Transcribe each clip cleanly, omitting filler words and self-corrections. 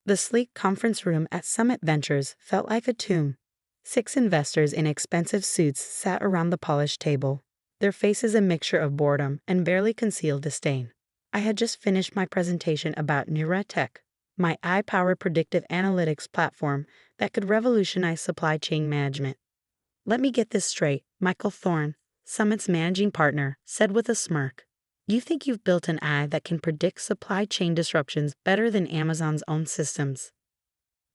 The sleek conference room at Summit Ventures felt like a tomb. 6 investors in expensive suits sat around the polished table, their faces a mixture of boredom and barely concealed disdain. I had just finished my presentation about NeuraTech, my AI-powered predictive analytics platform that could revolutionize supply chain management. "Let me get this straight," Michael Thorne, Summit's managing partner, said with a smirk. "You think you've built an AI that can predict supply chain disruptions better than Amazon's own systems?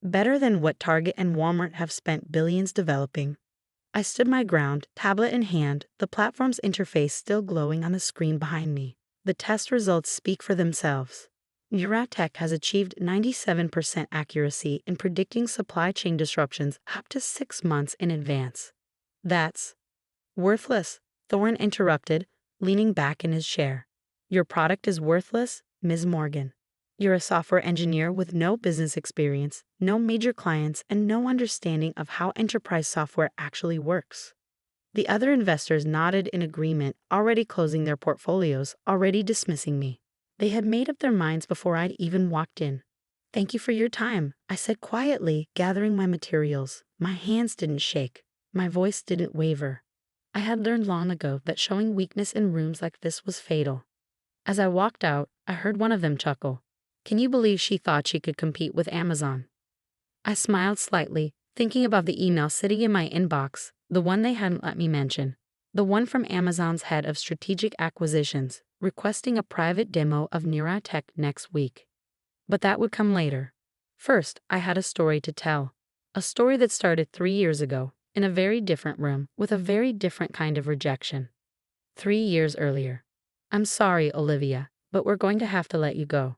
Better than what Target and Walmart have spent billions developing?" I stood my ground, tablet in hand, the platform's interface still glowing on the screen behind me. The test results speak for themselves. NeuraTech has achieved 97% accuracy in predicting supply chain disruptions up to 6 months in advance. "That's worthless," Thorne interrupted, leaning back in his chair. "Your product is worthless, Ms. Morgan. You're a software engineer with no business experience, no major clients, and no understanding of how enterprise software actually works." The other investors nodded in agreement, already closing their portfolios, already dismissing me. They had made up their minds before I'd even walked in. "Thank you for your time," I said quietly, gathering my materials. My hands didn't shake. My voice didn't waver. I had learned long ago that showing weakness in rooms like this was fatal. As I walked out, I heard one of them chuckle. "Can you believe she thought she could compete with Amazon?" I smiled slightly, thinking about the email sitting in my inbox, the one they hadn't let me mention. The one from Amazon's head of strategic acquisitions, requesting a private demo of NeuraTech next week. But that would come later. First, I had a story to tell. A story that started 3 years ago, in a very different room, with a very different kind of rejection. 3 years earlier. "I'm sorry, Olivia, but we're going to have to let you go."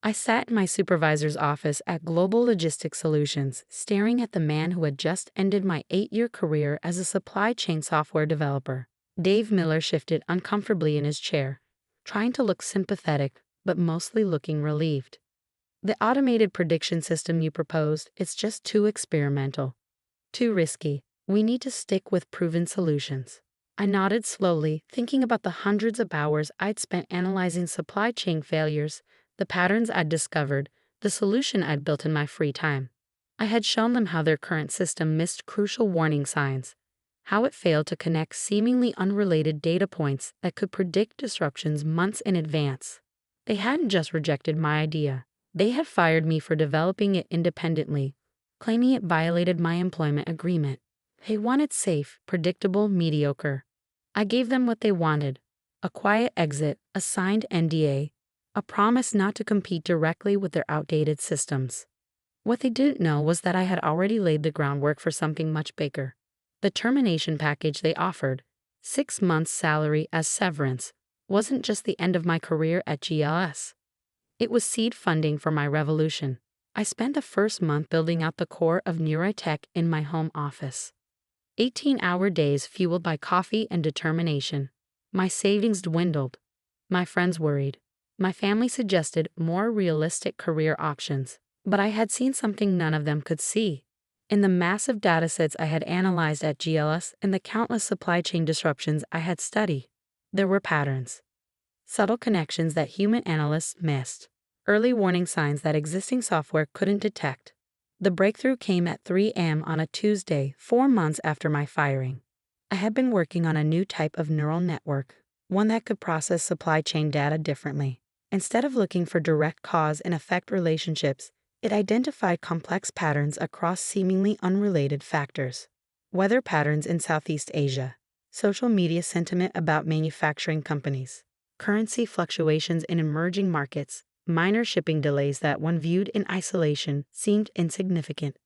I sat in my supervisor's office at Global Logistics Solutions, staring at the man who had just ended my 8-year career as a supply chain software developer. Dave Miller shifted uncomfortably in his chair, trying to look sympathetic, but mostly looking relieved. "The automated prediction system you proposed, it's just too experimental. Too risky. We need to stick with proven solutions." I nodded slowly, thinking about the hundreds of hours I'd spent analyzing supply chain failures, the patterns I'd discovered, the solution I'd built in my free time. I had shown them how their current system missed crucial warning signs, how it failed to connect seemingly unrelated data points that could predict disruptions months in advance. They hadn't just rejected my idea. They had fired me for developing it independently, claiming it violated my employment agreement. They wanted safe, predictable, mediocre. I gave them what they wanted: a quiet exit, a signed NDA, a promise not to compete directly with their outdated systems. What they didn't know was that I had already laid the groundwork for something much bigger. The termination package they offered, 6 months' salary as severance, wasn't just the end of my career at GLS. It was seed funding for my revolution. I spent the first month building out the core of NeuraTech in my home office. 18-hour days fueled by coffee and determination. My savings dwindled. My friends worried. My family suggested more realistic career options, but I had seen something none of them could see. In the massive datasets I had analyzed at GLS and the countless supply chain disruptions I had studied, there were patterns. Subtle connections that human analysts missed. Early warning signs that existing software couldn't detect. The breakthrough came at 3 a.m. on a Tuesday, 4 months after my firing. I had been working on a new type of neural network, one that could process supply chain data differently. Instead of looking for direct cause and effect relationships, it identified complex patterns across seemingly unrelated factors. Weather patterns in Southeast Asia, social media sentiment about manufacturing companies, currency fluctuations in emerging markets, minor shipping delays that, when viewed in isolation, seemed insignificant.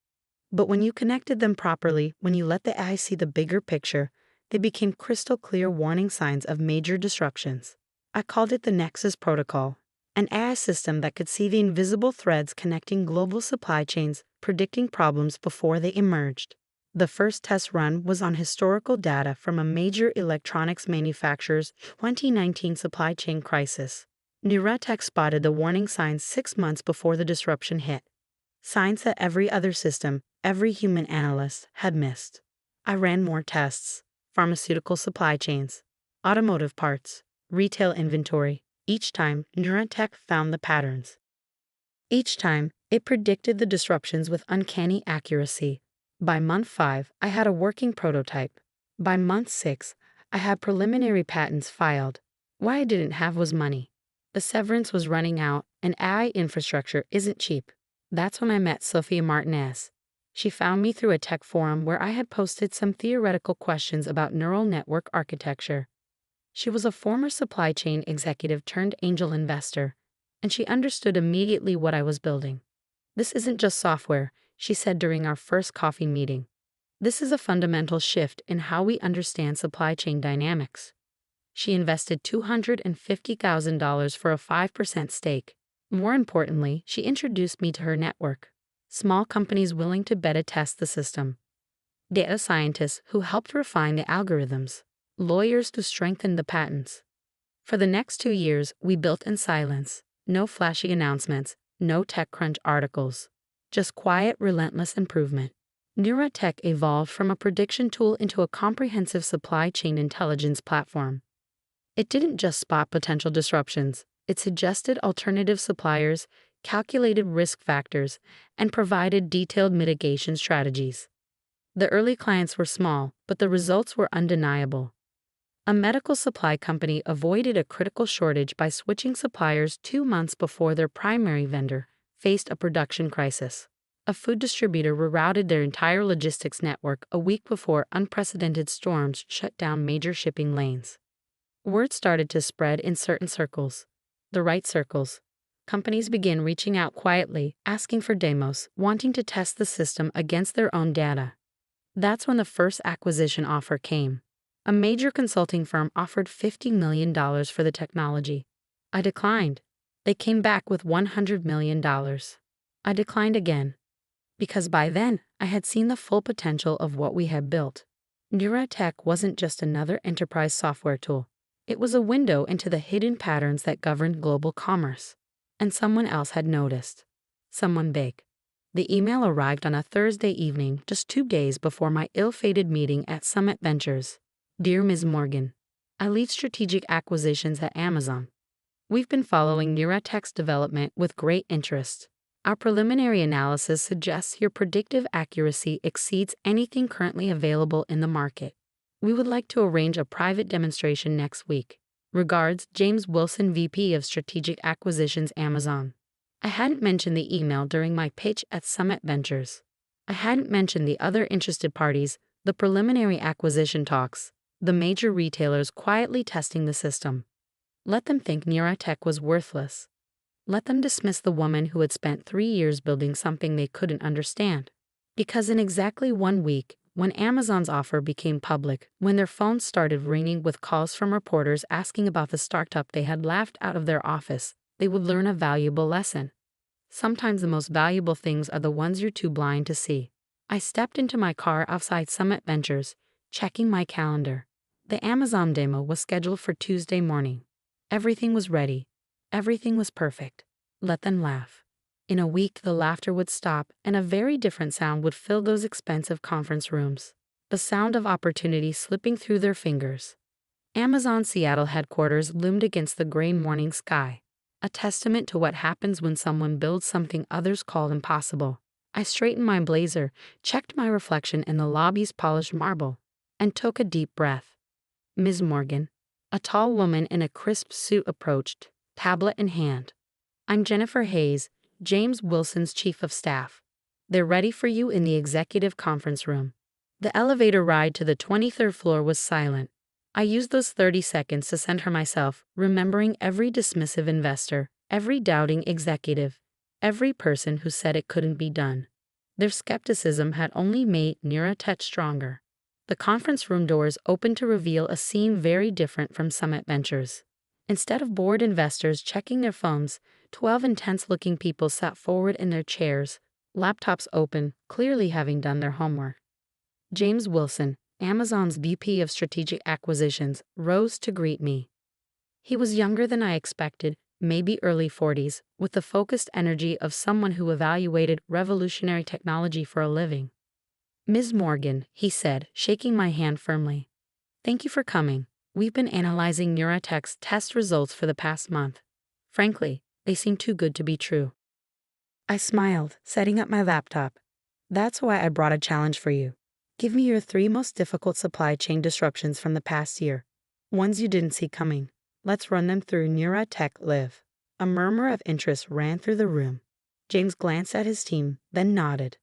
But when you connected them properly, when you let the eye see the bigger picture, they became crystal clear warning signs of major disruptions. I called it the Nexus Protocol, an AI system that could see the invisible threads connecting global supply chains, predicting problems before they emerged. The first test run was on historical data from a major electronics manufacturer's 2019 supply chain crisis. NeuraTech spotted the warning signs 6 months before the disruption hit. Signs that every other system, every human analyst, had missed. I ran more tests. Pharmaceutical supply chains, automotive parts, retail inventory. Each time, NeuraTech found the patterns. Each time, It predicted the disruptions with uncanny accuracy. By month 5, I had a working prototype. By month 6, I had preliminary patents filed. What I didn't have was money. The severance was running out, and AI infrastructure isn't cheap. That's when I met Sophia Martinez. She found me through a tech forum where I had posted some theoretical questions about neural network architecture. She was a former supply chain executive turned angel investor, and she understood immediately what I was building. This isn't just software, she said during our first coffee meeting. This is a fundamental shift in how we understand supply chain dynamics. She invested $250,000 for a 5% stake. More importantly, she introduced me to her network. Small companies willing to beta test the system. Data scientists who helped refine the algorithms. Lawyers to strengthen the patents. For the next 2 years, we built in silence. No flashy announcements, no TechCrunch articles. Just quiet, relentless improvement. NeuraTech evolved from a prediction tool into a comprehensive supply chain intelligence platform. It didn't just spot potential disruptions, it suggested alternative suppliers, calculated risk factors, and provided detailed mitigation strategies. The early clients were small, but the results were undeniable. A medical supply company avoided a critical shortage by switching suppliers 2 months before their primary vendor faced a production crisis. A food distributor rerouted their entire logistics network a week before unprecedented storms shut down major shipping lanes. Word started to spread in certain circles. The right circles. Companies began reaching out quietly, asking for demos, wanting to test the system against their own data. That's when the first acquisition offer came. A major consulting firm offered $50 million for the technology. I declined. They came back with $100 million. I declined again. Because by then, I had seen the full potential of what we had built. NeuraTech wasn't just another enterprise software tool. It was a window into the hidden patterns that governed global commerce. And someone else had noticed. Someone big. The email arrived on a Thursday evening, just 2 days before my ill-fated meeting at Summit Ventures. Dear Ms. Morgan, I lead strategic acquisitions at Amazon. We've been following NeuraTech's development with great interest. Our preliminary analysis suggests your predictive accuracy exceeds anything currently available in the market. We would like to arrange a private demonstration next week. Regards, James Wilson, VP of Strategic Acquisitions, Amazon. I hadn't mentioned the email during my pitch at Summit Ventures. I hadn't mentioned the other interested parties, the preliminary acquisition talks, the major retailers quietly testing the system. Let them think NeuraTech was worthless. Let them dismiss the woman who had spent 3 years building something they couldn't understand. Because in exactly 1 week, when Amazon's offer became public, when their phones started ringing with calls from reporters asking about the startup they had laughed out of their office, they would learn a valuable lesson. Sometimes the most valuable things are the ones you're too blind to see. I stepped into my car outside Summit Ventures, checking my calendar. The Amazon demo was scheduled for Tuesday morning. Everything was ready. Everything was perfect. Let them laugh. In a week, the laughter would stop, and a very different sound would fill those expensive conference rooms. The sound of opportunity slipping through their fingers. Amazon's Seattle headquarters loomed against the gray morning sky, a testament to what happens when someone builds something others call impossible. I straightened my blazer, checked my reflection in the lobby's polished marble, and took a deep breath. Ms. Morgan, a tall woman in a crisp suit approached, tablet in hand. I'm Jennifer Hayes, James Wilson's chief of staff. They're ready for you in the executive conference room. The elevator ride to the 23rd floor was silent. I used those 30 seconds to center myself, remembering every dismissive investor, every doubting executive, every person who said it couldn't be done. Their skepticism had only made NeuraTech stronger. The conference room doors opened to reveal a scene very different from Summit Ventures. Instead of bored investors checking their phones, 12 intense-looking people sat forward in their chairs, laptops open, clearly having done their homework. James Wilson, Amazon's VP of Strategic Acquisitions, rose to greet me. He was younger than I expected, maybe early 40s, with the focused energy of someone who evaluated revolutionary technology for a living. Ms. Morgan, he said, shaking my hand firmly. Thank you for coming. We've been analyzing NeuraTech's test results for the past month. Frankly, they seem too good to be true. I smiled, setting up my laptop. That's why I brought a challenge for you. Give me your 3 most difficult supply chain disruptions from the past year. Ones you didn't see coming. Let's run them through NeuraTech Live. A murmur of interest ran through the room. James glanced at his team, then nodded.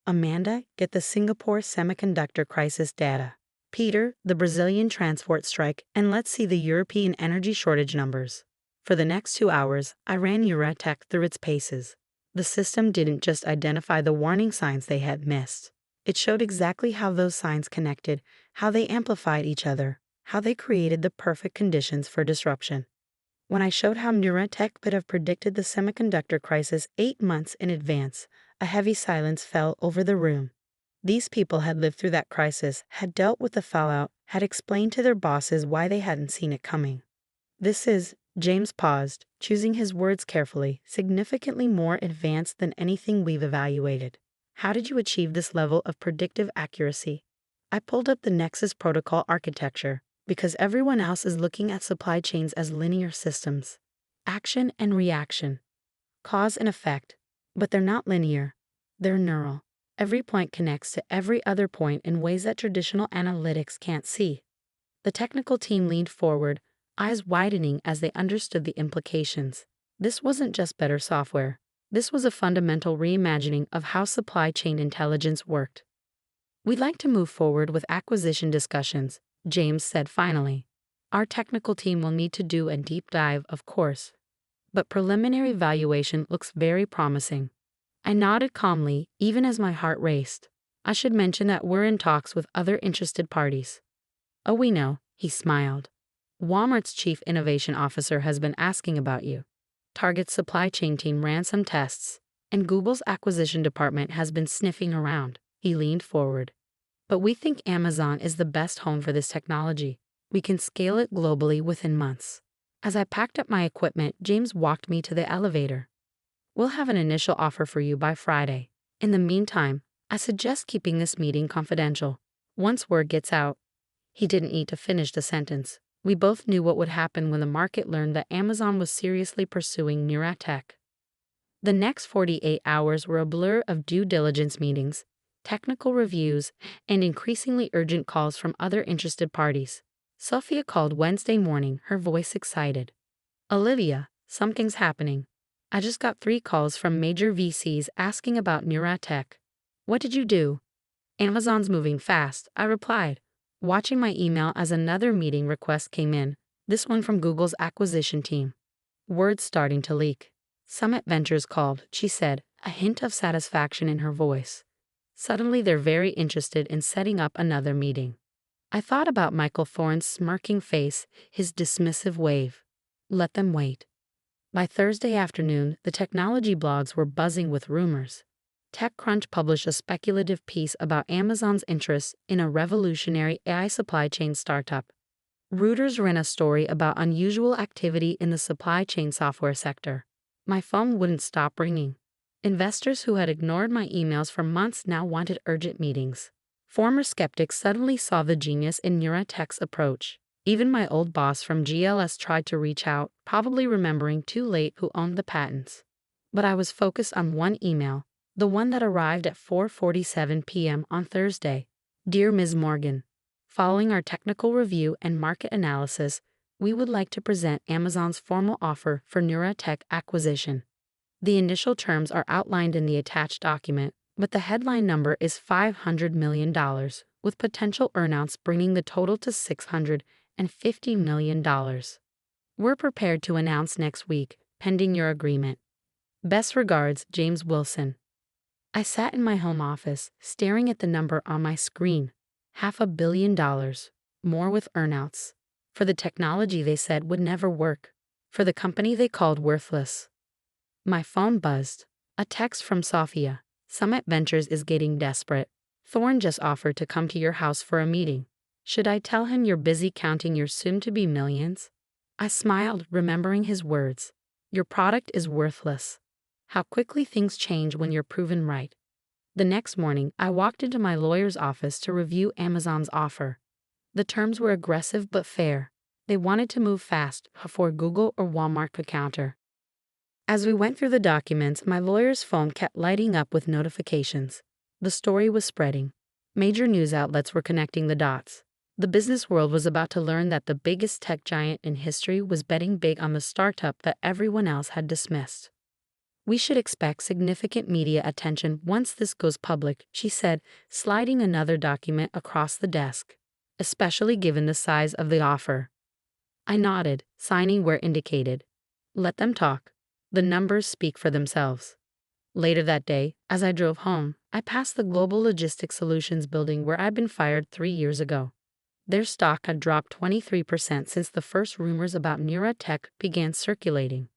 Amanda, get the Singapore semiconductor crisis data. Peter, the Brazilian transport strike, and let's see the European energy shortage numbers. For the next 2 hours, I ran NeuraTech through its paces. The system didn't just identify the warning signs they had missed. It showed exactly how those signs connected, how they amplified each other, how they created the perfect conditions for disruption. When I showed how NeuraTech could have predicted the semiconductor crisis 8 months in advance, a heavy silence fell over the room. These people had lived through that crisis, had dealt with the fallout, had explained to their bosses why they hadn't seen it coming. This is, James paused, choosing his words carefully, significantly more advanced than anything we've evaluated. How did you achieve this level of predictive accuracy? I pulled up the Nexus protocol architecture, because everyone else is looking at supply chains as linear systems. Action and reaction. Cause and effect. But they're not linear. They're neural. Every point connects to every other point in ways that traditional analytics can't see. The technical team leaned forward, eyes widening as they understood the implications. This wasn't just better software. This was a fundamental reimagining of how supply chain intelligence worked. We'd like to move forward with acquisition discussions, James said finally. Our technical team will need to do a deep dive, of course. But preliminary evaluation looks very promising. I nodded calmly, even as my heart raced. I should mention that we're in talks with other interested parties. Oh, we know, he smiled. Walmart's chief innovation officer has been asking about you. Target's supply chain team ran some tests, and Google's acquisition department has been sniffing around. He leaned forward. But we think Amazon is the best home for this technology. We can scale it globally within months. As I packed up my equipment, James walked me to the elevator. We'll have an initial offer for you by Friday. In the meantime, I suggest keeping this meeting confidential. Once word gets out. He didn't need to finish the sentence. We both knew what would happen when the market learned that Amazon was seriously pursuing NeuraTech. The next 48 hours were a blur of due diligence meetings, technical reviews, and increasingly urgent calls from other interested parties. Sophia called Wednesday morning, her voice excited. Olivia, something's happening. I just got 3 calls from major VCs asking about NeuraTech. What did you do? Amazon's moving fast, I replied, watching my email as another meeting request came in, this one from Google's acquisition team. Words starting to leak. Summit Ventures called, she said, a hint of satisfaction in her voice. Suddenly they're very interested in setting up another meeting. I thought about Michael Thorne's smirking face, his dismissive wave. Let them wait. By Thursday afternoon, the technology blogs were buzzing with rumors. TechCrunch published a speculative piece about Amazon's interest in a revolutionary AI supply chain startup. Reuters ran a story about unusual activity in the supply chain software sector. My phone wouldn't stop ringing. Investors who had ignored my emails for months now wanted urgent meetings. Former skeptics suddenly saw the genius in NeuraTech's approach. Even my old boss from GLS tried to reach out, probably remembering too late who owned the patents. But I was focused on one email, the one that arrived at 4:47 p.m. on Thursday. Dear Ms. Morgan, following our technical review and market analysis, we would like to present Amazon's formal offer for NeuraTech acquisition. The initial terms are outlined in the attached document, but the headline number is $500 million, with potential earnouts bringing the total to $650 million. We're prepared to announce next week, pending your agreement. Best regards, James Wilson. I sat in my home office, staring at the number on my screen. $500 million, more with earnouts. For the technology they said would never work. For the company they called worthless. My phone buzzed. A text from Sophia. Summit Ventures is getting desperate. Thorne just offered to come to your house for a meeting. Should I tell him you're busy counting your soon-to-be millions? I smiled, remembering his words. Your product is worthless. How quickly things change when you're proven right. The next morning, I walked into my lawyer's office to review Amazon's offer. The terms were aggressive but fair. They wanted to move fast before Google or Walmart could counter. As we went through the documents, my lawyer's phone kept lighting up with notifications. The story was spreading. Major news outlets were connecting the dots. The business world was about to learn that the biggest tech giant in history was betting big on the startup that everyone else had dismissed. "We should expect significant media attention once this goes public," she said, sliding another document across the desk, "especially given the size of the offer." I nodded, signing where indicated. Let them talk. The numbers speak for themselves. Later that day, as I drove home, I passed the Global Logistics Solutions building where I'd been fired 3 years ago. Their stock had dropped 23% since the first rumors about NeuraTech began circulating.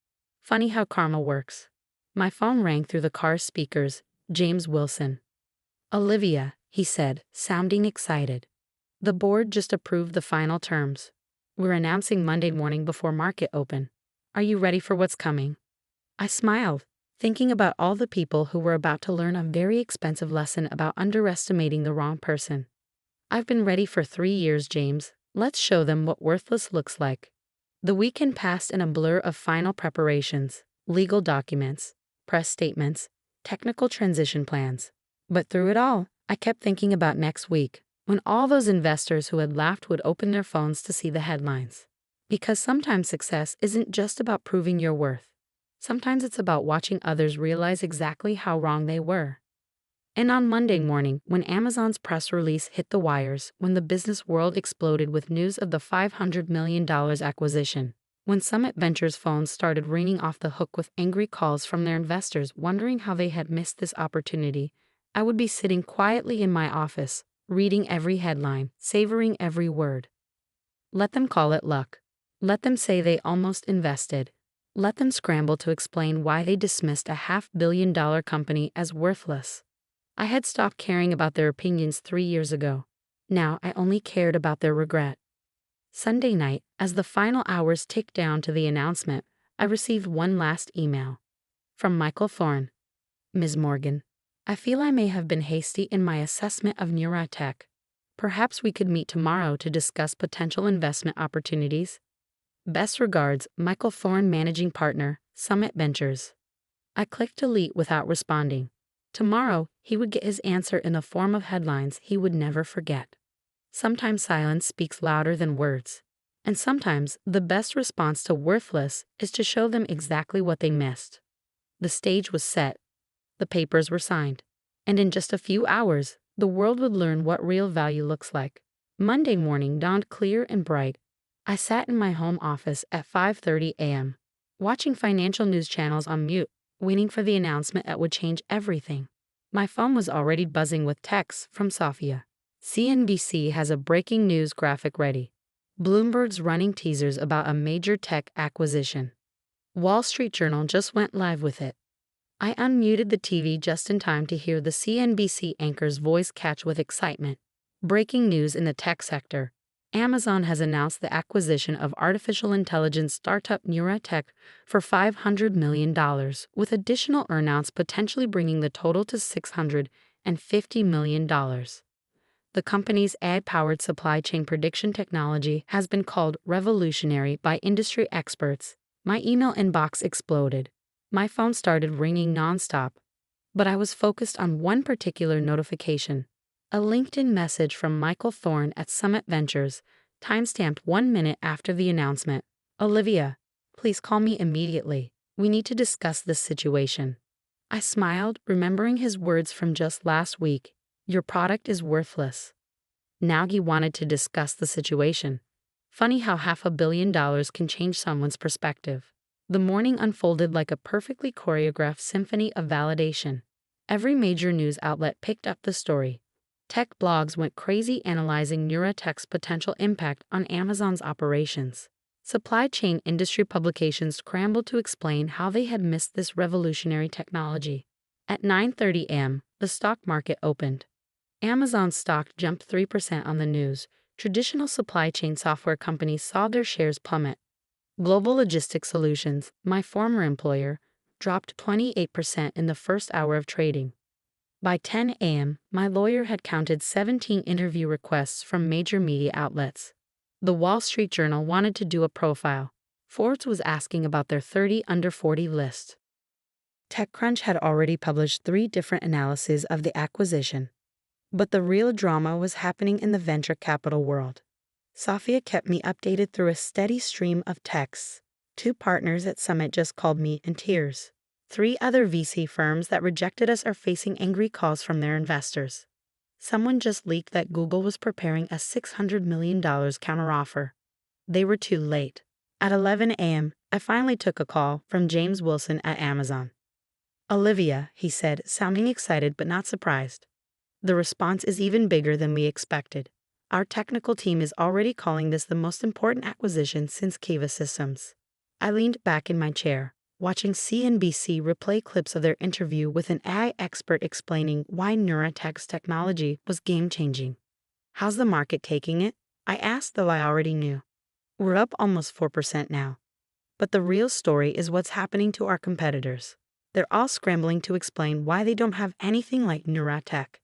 Funny how karma works. My phone rang through the car's speakers. James Wilson. "Olivia," he said, sounding excited. "The board just approved the final terms. We're announcing Monday morning before market open. Are you ready for what's coming?" I smiled, thinking about all the people who were about to learn a very expensive lesson about underestimating the wrong person. "I've been ready for 3 years, James. Let's show them what worthless looks like." The weekend passed in a blur of final preparations, legal documents, press statements, technical transition plans. But through it all, I kept thinking about next week, when all those investors who had laughed would open their phones to see the headlines. Because sometimes success isn't just about proving your worth. Sometimes it's about watching others realize exactly how wrong they were. And on Monday morning, when Amazon's press release hit the wires, when the business world exploded with news of the $500 million acquisition, when Summit Ventures phones started ringing off the hook with angry calls from their investors wondering how they had missed this opportunity, I would be sitting quietly in my office, reading every headline, savoring every word. Let them call it luck. Let them say they almost invested. Let them scramble to explain why they dismissed a $500 million company as worthless. I had stopped caring about their opinions 3 years ago. Now I only cared about their regret. Sunday night, as the final hours ticked down to the announcement, I received one last email. From Michael Thorne. "Ms. Morgan, I feel I may have been hasty in my assessment of NeuraTech. Perhaps we could meet tomorrow to discuss potential investment opportunities. Best regards, Michael Thorne, Managing Partner, Summit Ventures." I clicked delete without responding. Tomorrow, he would get his answer in the form of headlines he would never forget. Sometimes silence speaks louder than words. And sometimes the best response to worthless is to show them exactly what they missed. The stage was set. The papers were signed. And in just a few hours, the world would learn what real value looks like. Monday morning dawned clear and bright. I sat in my home office at 5:30 a.m., watching financial news channels on mute, waiting for the announcement that would change everything. My phone was already buzzing with texts from Sofia. CNBC has a breaking news graphic ready. Bloomberg's running teasers about a major tech acquisition. Wall Street Journal just went live with it. I unmuted the TV just in time to hear the CNBC anchor's voice catch with excitement. Breaking news in the tech sector. Amazon has announced the acquisition of artificial intelligence startup NeuraTech for $500 million, with additional earnouts potentially bringing the total to $650 million. The company's AI-powered supply chain prediction technology has been called revolutionary by industry experts. My email inbox exploded. My phone started ringing nonstop. But I was focused on one particular notification. A LinkedIn message from Michael Thorne at Summit Ventures, timestamped 1 minute after the announcement. "Olivia, please call me immediately. We need to discuss this situation." I smiled, remembering his words from just last week. "Your product is worthless." Now he wanted to discuss the situation. Funny how $500 million can change someone's perspective. The morning unfolded like a perfectly choreographed symphony of validation. Every major news outlet picked up the story. Tech blogs went crazy analyzing NeuraTech's potential impact on Amazon's operations. Supply chain industry publications scrambled to explain how they had missed this revolutionary technology. At 9:30 a.m., the stock market opened. Amazon's stock jumped 3% on the news. Traditional supply chain software companies saw their shares plummet. Global Logistics Solutions, my former employer, dropped 28% in the first hour of trading. By 10 a.m., my lawyer had counted 17 interview requests from major media outlets. The Wall Street Journal wanted to do a profile. Forbes was asking about their 30 under 40 list. TechCrunch had already published 3 different analyses of the acquisition. But the real drama was happening in the venture capital world. Safia kept me updated through a steady stream of texts. 2 partners at Summit just called me in tears. 3 other VC firms that rejected us are facing angry calls from their investors. Someone just leaked that Google was preparing a $600 million counteroffer. They were too late. At 11 a.m., I finally took a call from James Wilson at Amazon. "Olivia," he said, sounding excited but not surprised. "The response is even bigger than we expected. Our technical team is already calling this the most important acquisition since Kiva Systems." I leaned back in my chair, watching CNBC replay clips of their interview with an AI expert explaining why NeuraTech's technology was game-changing. "How's the market taking it?" I asked, though I already knew. "We're up almost 4% now. But the real story is what's happening to our competitors. They're all scrambling to explain why they don't have anything like NeuraTech.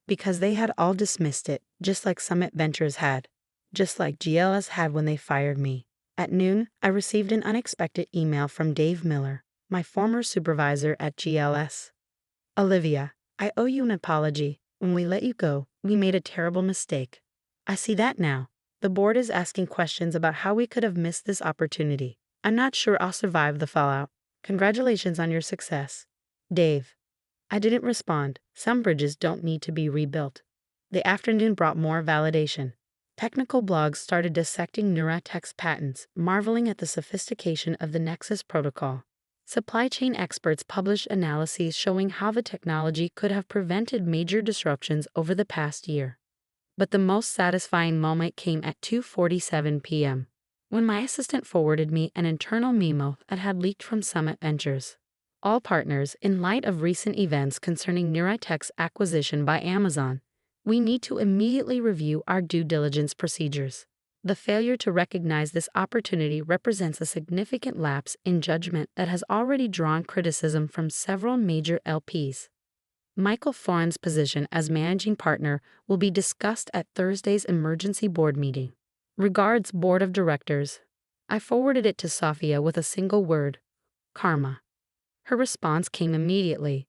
Because they had all dismissed it, just like Summit Ventures had. Just like GLS had when they fired me." At noon, I received an unexpected email from Dave Miller, my former supervisor at GLS. "Olivia, I owe you an apology. When we let you go, we made a terrible mistake. I see that now. The board is asking questions about how we could have missed this opportunity. I'm not sure I'll survive the fallout. Congratulations on your success. Dave." I didn't respond. Some bridges don't need to be rebuilt. The afternoon brought more validation. Technical blogs started dissecting NeuraTech's patents, marveling at the sophistication of the Nexus protocol. Supply chain experts published analyses showing how the technology could have prevented major disruptions over the past year. But the most satisfying moment came at 2:47 p.m., when my assistant forwarded me an internal memo that had leaked from Summit Ventures. "All partners, in light of recent events concerning NeuraTech's acquisition by Amazon, we need to immediately review our due diligence procedures. The failure to recognize this opportunity represents a significant lapse in judgment that has already drawn criticism from several major LPs. Michael Foran's position as managing partner will be discussed at Thursday's emergency board meeting. Regards, Board of Directors." I forwarded it to Safia with a single word: karma. Her response came immediately: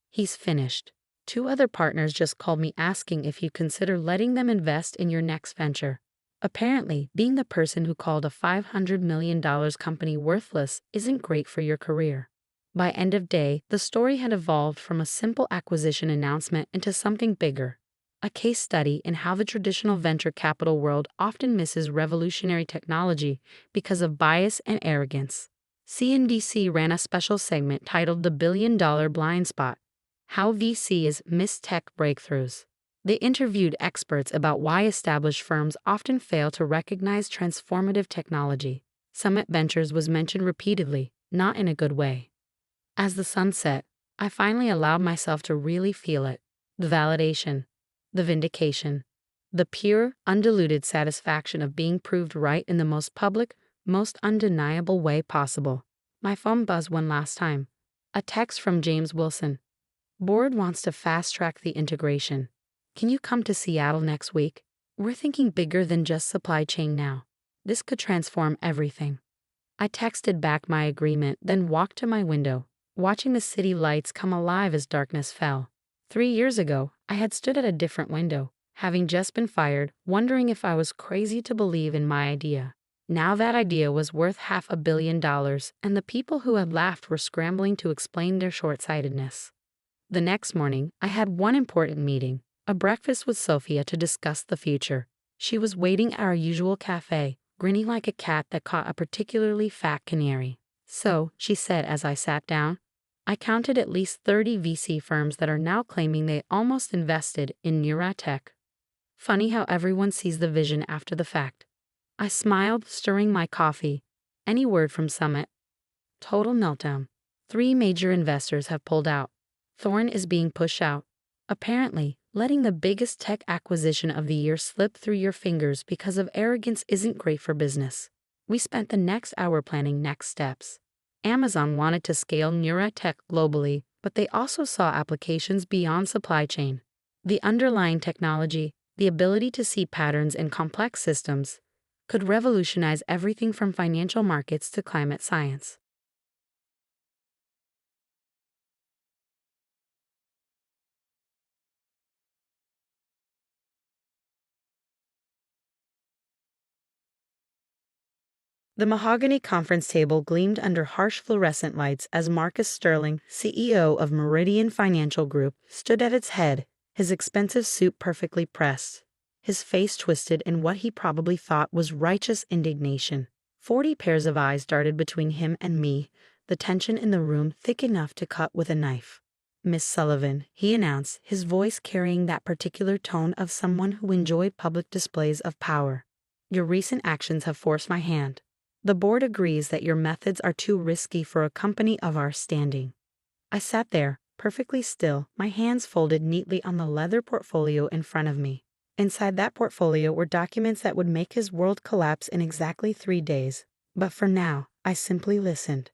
"He's finished. 2 other partners just called me asking if you consider letting them invest in your next venture." Apparently, being the person who called a $500 million company worthless isn't great for your career. By end of day, the story had evolved from a simple acquisition announcement into something bigger. A case study in how the traditional venture capital world often misses revolutionary technology because of bias and arrogance. CNBC ran a special segment titled "The Billion-Dollar Blind Spot: How VCs Miss Tech Breakthroughs." They interviewed experts about why established firms often fail to recognize transformative technology. Summit Ventures was mentioned repeatedly, not in a good way. As the sun set, I finally allowed myself to really feel it: the validation, the vindication, the pure, undiluted satisfaction of being proved right in the most public, most undeniable way possible. My phone buzzed one last time. A text from James Wilson. "Board wants to fast-track the integration. Can you come to Seattle next week? We're thinking bigger than just supply chain now. This could transform everything." I texted back my agreement, then walked to my window, watching the city lights come alive as darkness fell. 3 years ago, I had stood at a different window, having just been fired, wondering if I was crazy to believe in my idea. Now that idea was worth $500 million, and the people who had laughed were scrambling to explain their short-sightedness. The next morning, I had one important meeting, a breakfast with Sophia to discuss the future. She was waiting at our usual cafe, grinning like a cat that caught a particularly fat canary. "So," she said as I sat down, "I counted at least 30 VC firms that are now claiming they almost invested in NeuraTech. Funny how everyone sees the vision after the fact." I smiled, stirring my coffee. "Any word from Summit?" "Total meltdown. 3 major investors have pulled out. Thorne is being pushed out. Apparently, letting the biggest tech acquisition of the year slip through your fingers because of arrogance isn't great for business." We spent the next hour planning next steps. Amazon wanted to scale NeuraTech globally, but they also saw applications beyond supply chain. The underlying technology, the ability to see patterns in complex systems, could revolutionize everything from financial markets to climate science. The mahogany conference table gleamed under harsh fluorescent lights as Marcus Sterling, CEO of Meridian Financial Group, stood at its head, his expensive suit perfectly pressed, his face twisted in what he probably thought was righteous indignation. 40 pairs of eyes darted between him and me, the tension in the room thick enough to cut with a knife. "Miss Sullivan," he announced, his voice carrying that particular tone of someone who enjoyed public displays of power. "Your recent actions have forced my hand. The board agrees that your methods are too risky for a company of our standing." I sat there, perfectly still, my hands folded neatly on the leather portfolio in front of me. Inside that portfolio were documents that would make his world collapse in exactly 3 days. But for now, I simply listened.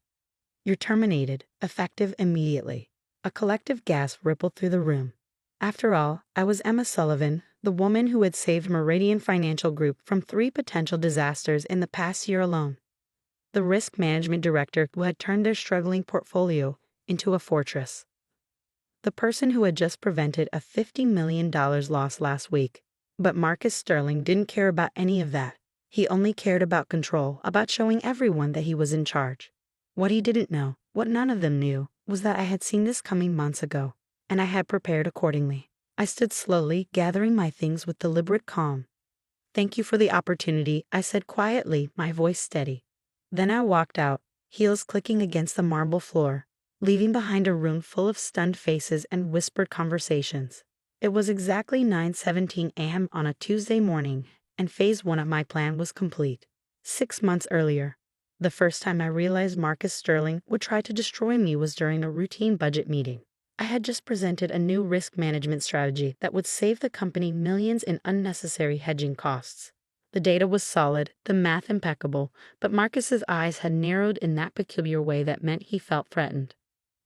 "You're terminated, effective immediately." A collective gasp rippled through the room. After all, I was Emma Sullivan, the woman who had saved Meridian Financial Group from 3 potential disasters in the past year alone. The risk management director who had turned their struggling portfolio into a fortress. The person who had just prevented a $50 million loss last week. But Marcus Sterling didn't care about any of that. He only cared about control, about showing everyone that he was in charge. What he didn't know, what none of them knew, was that I had seen this coming months ago, and I had prepared accordingly. I stood slowly, gathering my things with deliberate calm. "Thank you for the opportunity," I said quietly, my voice steady. Then I walked out, heels clicking against the marble floor, leaving behind a room full of stunned faces and whispered conversations. It was exactly 9:17 a.m. on a Tuesday morning, and phase 1 of my plan was complete. 6 months earlier, the first time I realized Marcus Sterling would try to destroy me was during a routine budget meeting. I had just presented a new risk management strategy that would save the company millions in unnecessary hedging costs. The data was solid, the math impeccable, but Marcus's eyes had narrowed in that peculiar way that meant he felt threatened.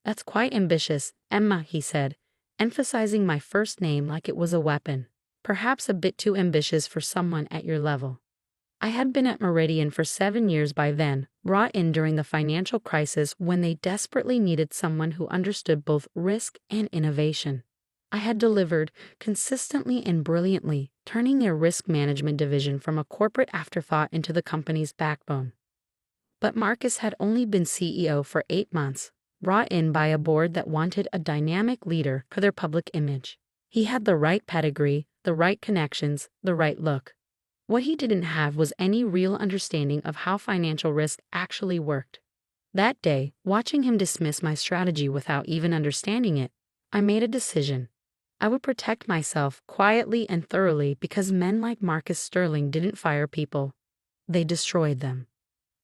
"That's quite ambitious, Emma," he said, emphasizing my first name like it was a weapon. "Perhaps a bit too ambitious for someone at your level." I had been at Meridian for 7 years by then, brought in during the financial crisis when they desperately needed someone who understood both risk and innovation. I had delivered, consistently and brilliantly, turning their risk management division from a corporate afterthought into the company's backbone. But Marcus had only been CEO for 8 months, brought in by a board that wanted a dynamic leader for their public image. He had the right pedigree, the right connections, the right look. What he didn't have was any real understanding of how financial risk actually worked. That day, watching him dismiss my strategy without even understanding it, I made a decision. I would protect myself quietly and thoroughly because men like Marcus Sterling didn't fire people. They destroyed them.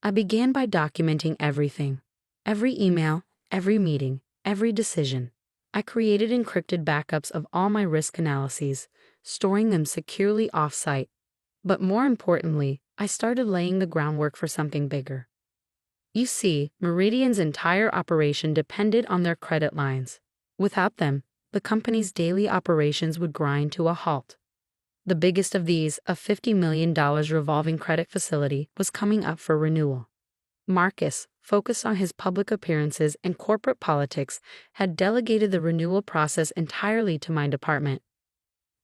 I began by documenting everything. Every email, every meeting, every decision. I created encrypted backups of all my risk analyses, storing them securely off-site. But more importantly, I started laying the groundwork for something bigger. You see, Meridian's entire operation depended on their credit lines. Without them, the company's daily operations would grind to a halt. The biggest of these, a $50 million revolving credit facility, was coming up for renewal. Marcus, focused on his public appearances and corporate politics, had delegated the renewal process entirely to my department.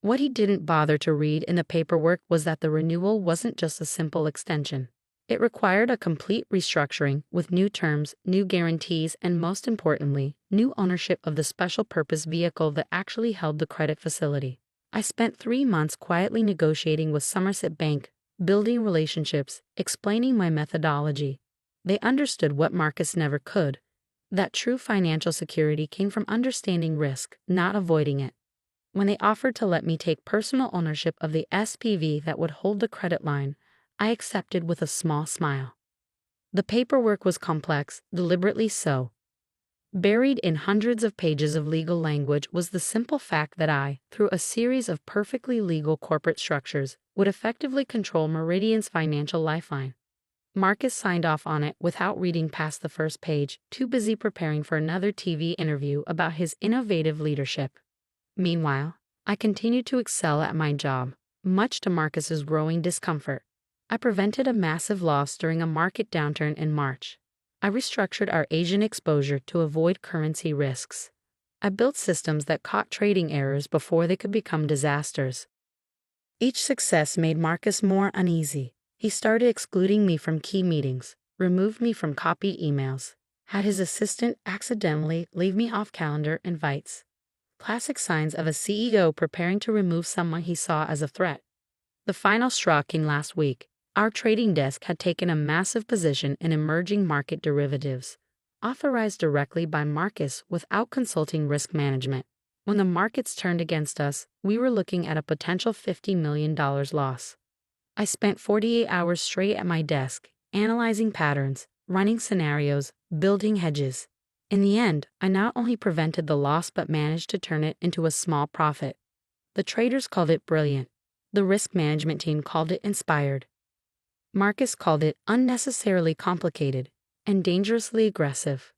What he didn't bother to read in the paperwork was that the renewal wasn't just a simple extension. It required a complete restructuring with new terms, new guarantees, and most importantly, new ownership of the special purpose vehicle that actually held the credit facility. I spent 3 months quietly negotiating with Somerset Bank, building relationships, explaining my methodology. They understood what Marcus never could, that true financial security came from understanding risk, not avoiding it. When they offered to let me take personal ownership of the SPV that would hold the credit line, I accepted with a small smile. The paperwork was complex, deliberately so. Buried in hundreds of pages of legal language was the simple fact that I, through a series of perfectly legal corporate structures, would effectively control Meridian's financial lifeline. Marcus signed off on it without reading past the first page, too busy preparing for another TV interview about his innovative leadership. Meanwhile, I continued to excel at my job, much to Marcus's growing discomfort. I prevented a massive loss during a market downturn in March. I restructured our Asian exposure to avoid currency risks. I built systems that caught trading errors before they could become disasters. Each success made Marcus more uneasy. He started excluding me from key meetings, removed me from copied emails, had his assistant accidentally leave me off calendar invites. Classic signs of a CEO preparing to remove someone he saw as a threat. The final straw came last week. Our trading desk had taken a massive position in emerging market derivatives, authorized directly by Marcus without consulting risk management. When the markets turned against us, we were looking at a potential $50 million loss. I spent 48 hours straight at my desk, analyzing patterns, running scenarios, building hedges. In the end, I not only prevented the loss but managed to turn it into a small profit. The traders called it brilliant. The risk management team called it inspired. Marcus called it unnecessarily complicated and dangerously aggressive.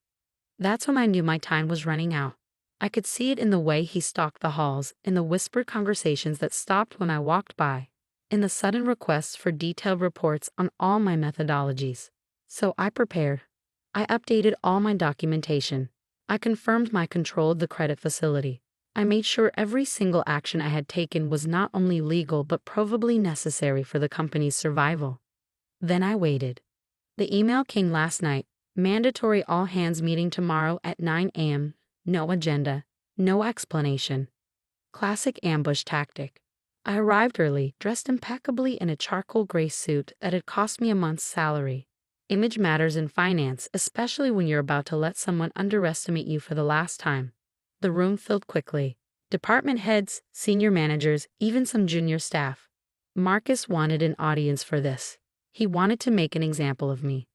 That's when I knew my time was running out. I could see it in the way he stalked the halls, in the whispered conversations that stopped when I walked by, in the sudden requests for detailed reports on all my methodologies. So I prepared. I updated all my documentation. I confirmed my control of the credit facility. I made sure every single action I had taken was not only legal but provably necessary for the company's survival. Then I waited. The email came last night. Mandatory all-hands meeting tomorrow at 9 a.m. No agenda. No explanation. Classic ambush tactic. I arrived early, dressed impeccably in a charcoal gray suit that had cost me a month's salary. Image matters in finance, especially when you're about to let someone underestimate you for the last time. The room filled quickly. Department heads, senior managers, even some junior staff. Marcus wanted an audience for this. He wanted to make an example of me.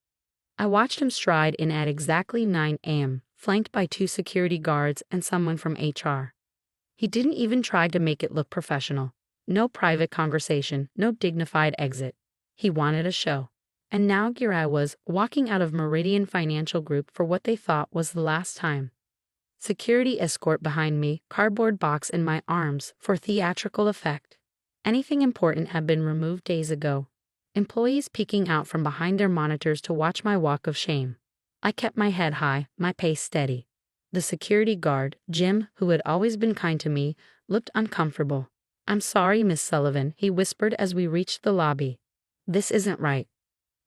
I watched him stride in at exactly 9 a.m., flanked by 2 security guards and someone from HR. He didn't even try to make it look professional. No private conversation, no dignified exit. He wanted a show. And now here I was, walking out of Meridian Financial Group for what they thought was the last time. Security escort behind me, cardboard box in my arms for theatrical effect. Anything important had been removed days ago. Employees peeking out from behind their monitors to watch my walk of shame. I kept my head high, my pace steady. The security guard, Jim, who had always been kind to me, looked uncomfortable. "I'm sorry, Miss Sullivan," he whispered as we reached the lobby. "This isn't right."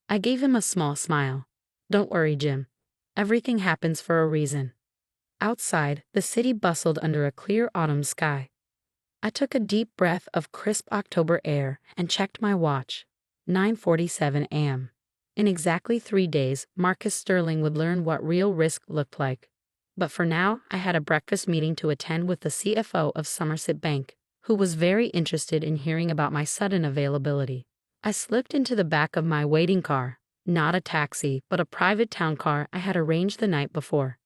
I gave him a small smile. "Don't worry, Jim. Everything happens for a reason." Outside, the city bustled under a clear autumn sky. I took a deep breath of crisp October air and checked my watch. 9:47 a.m. In exactly 3 days, Marcus Sterling would learn what real risk looked like. But for now, I had a breakfast meeting to attend with the CFO of Somerset Bank, who was very interested in hearing about my sudden availability. I slipped into the back of my waiting car, not a taxi, but a private town car I had arranged the night before.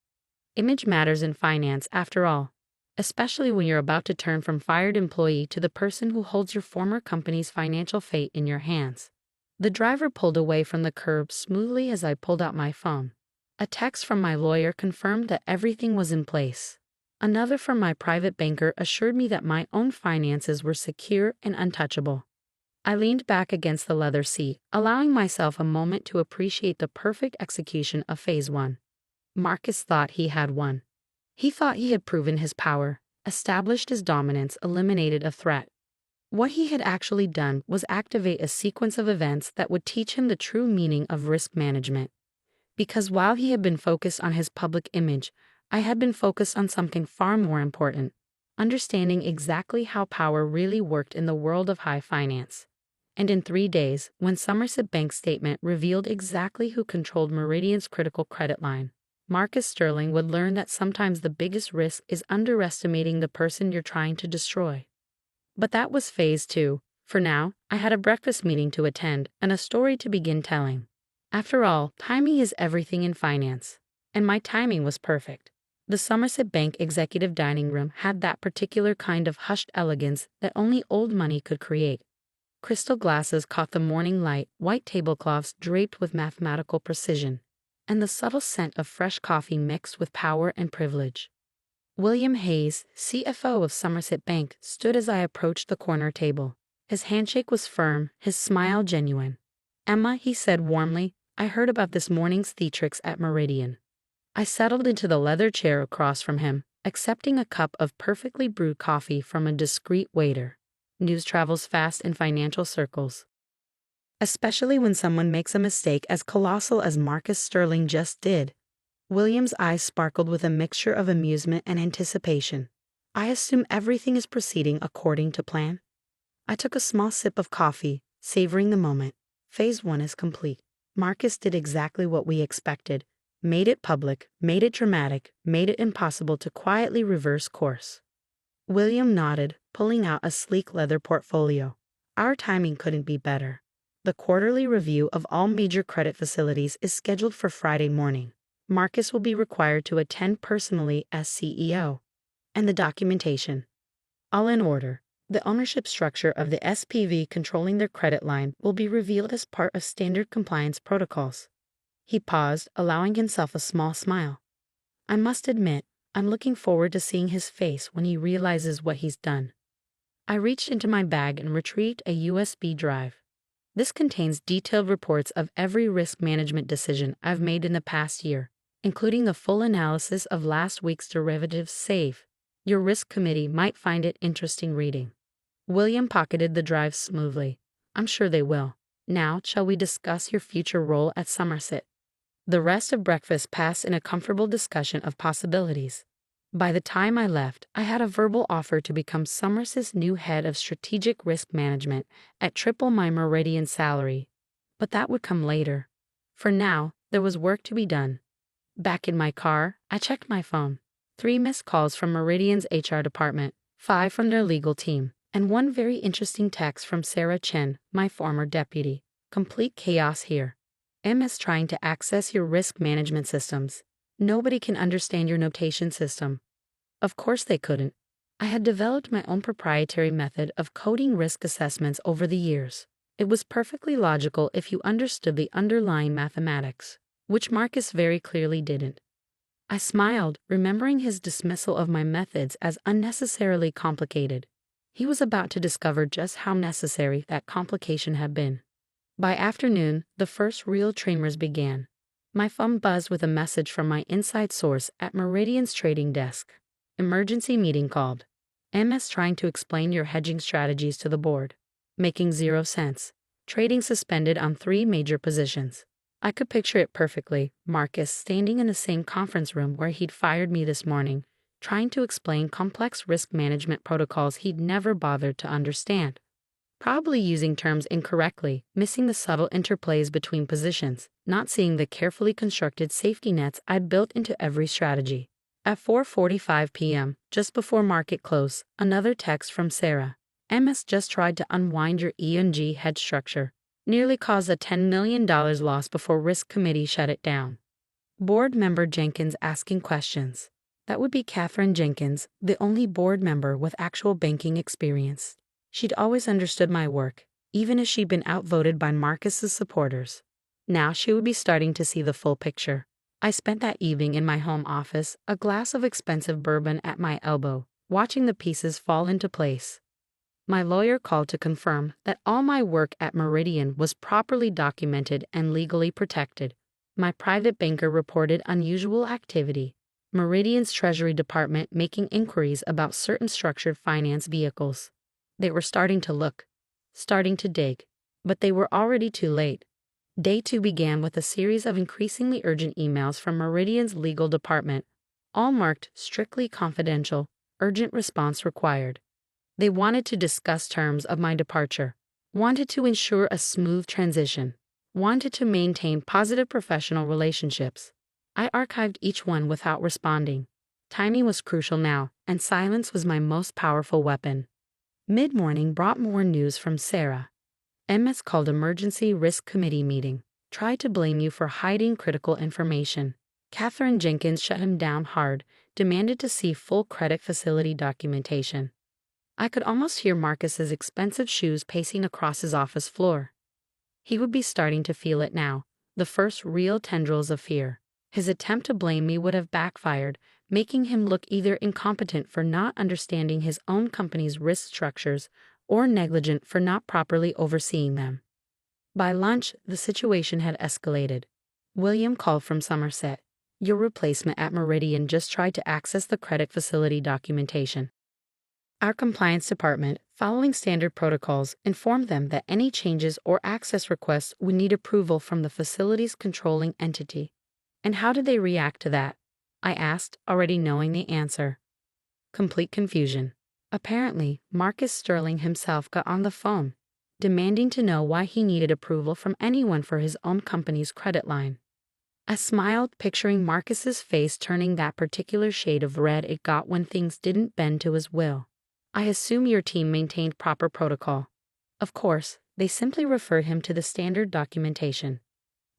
Image matters in finance, after all, especially when you're about to turn from fired employee to the person who holds your former company's financial fate in your hands. The driver pulled away from the curb smoothly as I pulled out my phone. A text from my lawyer confirmed that everything was in place. Another from my private banker assured me that my own finances were secure and untouchable. I leaned back against the leather seat, allowing myself a moment to appreciate the perfect execution of Phase 1. Marcus thought he had won. He thought he had proven his power, established his dominance, eliminated a threat. What he had actually done was activate a sequence of events that would teach him the true meaning of risk management. Because while he had been focused on his public image, I had been focused on something far more important, understanding exactly how power really worked in the world of high finance. And in 3 days, when Somerset Bank's statement revealed exactly who controlled Meridian's critical credit line, Marcus Sterling would learn that sometimes the biggest risk is underestimating the person you're trying to destroy. But that was Phase 2. For now, I had a breakfast meeting to attend and a story to begin telling. After all, timing is everything in finance. And my timing was perfect. The Somerset Bank executive dining room had that particular kind of hushed elegance that only old money could create. Crystal glasses caught the morning light, white tablecloths draped with mathematical precision, and the subtle scent of fresh coffee mixed with power and privilege. William Hayes, CFO of Somerset Bank, stood as I approached the corner table. His handshake was firm, his smile genuine. "Emma," he said warmly, "I heard about this morning's theatrics at Meridian." I settled into the leather chair across from him, accepting a cup of perfectly brewed coffee from a discreet waiter. News travels fast in financial circles. especially when someone makes a mistake as colossal as Marcus Sterling just did. William's eyes sparkled with a mixture of amusement and anticipation. I assume everything is proceeding according to plan? I took a small sip of coffee, savoring the moment. Phase 1 is complete. Marcus did exactly what we expected. Made it public, made it dramatic, made it impossible to quietly reverse course. William nodded, pulling out a sleek leather portfolio. Our timing couldn't be better. The quarterly review of all major credit facilities is scheduled for Friday morning. Marcus will be required to attend personally as CEO. And the documentation. All in order. The ownership structure of the SPV controlling their credit line will be revealed as part of standard compliance protocols. He paused, allowing himself a small smile. I must admit, I'm looking forward to seeing his face when he realizes what he's done. I reached into my bag and retrieved a USB drive. This contains detailed reports of every risk management decision I've made in the past year, including the full analysis of last week's derivatives save. Your risk committee might find it interesting reading. William pocketed the drive smoothly. I'm sure they will. Now, shall we discuss your future role at Somerset? The rest of breakfast passed in a comfortable discussion of possibilities. By the time I left, I had a verbal offer to become Somerset's new head of strategic risk management at triple my Meridian salary. But that would come later. For now, there was work to be done. Back in my car, I checked my phone. 3 missed calls from Meridian's HR department, 5 from their legal team, and 1 very interesting text from Sarah Chen, my former deputy. Complete chaos here. MS trying to access your risk management systems. Nobody can understand your notation system. Of course they couldn't. I had developed my own proprietary method of coding risk assessments over the years. It was perfectly logical if you understood the underlying mathematics, which Marcus very clearly didn't. I smiled, remembering his dismissal of my methods as unnecessarily complicated. He was about to discover just how necessary that complication had been. By afternoon, the first real tremors began. My phone buzzed with a message from my inside source at Meridian's trading desk. Emergency meeting called. MS trying to explain your hedging strategies to the board. Making 0 sense. Trading suspended on 3 major positions. I could picture it perfectly, Marcus standing in the same conference room where he'd fired me this morning, trying to explain complex risk management protocols he'd never bothered to understand. Probably using terms incorrectly, missing the subtle interplays between positions, not seeing the carefully constructed safety nets I'd built into every strategy. At 4:45 p.m., just before market close, another text from Sarah. MS just tried to unwind your E&G hedge structure. Nearly caused a $10 million loss before risk committee shut it down. Board member Jenkins asking questions. That would be Catherine Jenkins, the only board member with actual banking experience. She'd always understood my work, even as she'd been outvoted by Marcus's supporters. Now she would be starting to see the full picture. I spent that evening in my home office, a glass of expensive bourbon at my elbow, watching the pieces fall into place. My lawyer called to confirm that all my work at Meridian was properly documented and legally protected. My private banker reported unusual activity. Meridian's Treasury Department making inquiries about certain structured finance vehicles. They were starting to look, starting to dig, but they were already too late. Day 2 began with a series of increasingly urgent emails from Meridian's legal department, all marked strictly confidential, urgent response required. They wanted to discuss terms of my departure, wanted to ensure a smooth transition, wanted to maintain positive professional relationships. I archived each one without responding. Timing was crucial now, and silence was my most powerful weapon. Mid-morning brought more news from Sarah. MS called emergency risk committee meeting, tried to blame you for hiding critical information. Catherine Jenkins shut him down hard, demanded to see full credit facility documentation. I could almost hear Marcus's expensive shoes pacing across his office floor. He would be starting to feel it now, the first real tendrils of fear. His attempt to blame me would have backfired, making him look either incompetent for not understanding his own company's risk structures or negligent for not properly overseeing them. By lunch, the situation had escalated. William called from Somerset. Your replacement at Meridian just tried to access the credit facility documentation. Our compliance department, Following standard protocols informed them that any changes or access requests would need approval from the facility's controlling entity. And how did they react to that? I asked, already knowing the answer. Complete confusion. Apparently, Marcus Sterling himself got on the phone, demanding to know why he needed approval from anyone for his own company's credit line. I smiled, picturing Marcus's face turning that particular shade of red it got when things didn't bend to his will. I assume your team maintained proper protocol. Of course, they simply referred him to the standard documentation.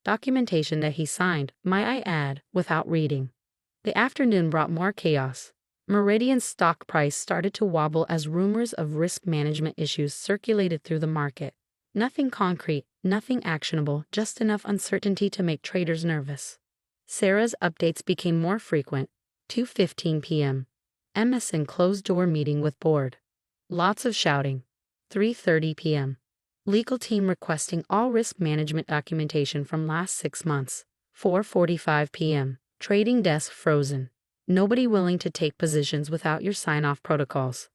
Documentation that he signed, might I add, without reading. The afternoon brought more chaos. Meridian's stock price started to wobble as rumors of risk management issues circulated through the market. Nothing concrete, nothing actionable, just enough uncertainty to make traders nervous. Sarah's updates became more frequent. 2:15 p.m. MSN closed-door meeting with board. Lots of shouting. 3:30 p.m. Legal team requesting all risk management documentation from last 6 months. 4:45 p.m. Trading desk frozen. Nobody willing to take positions without your sign-off protocols.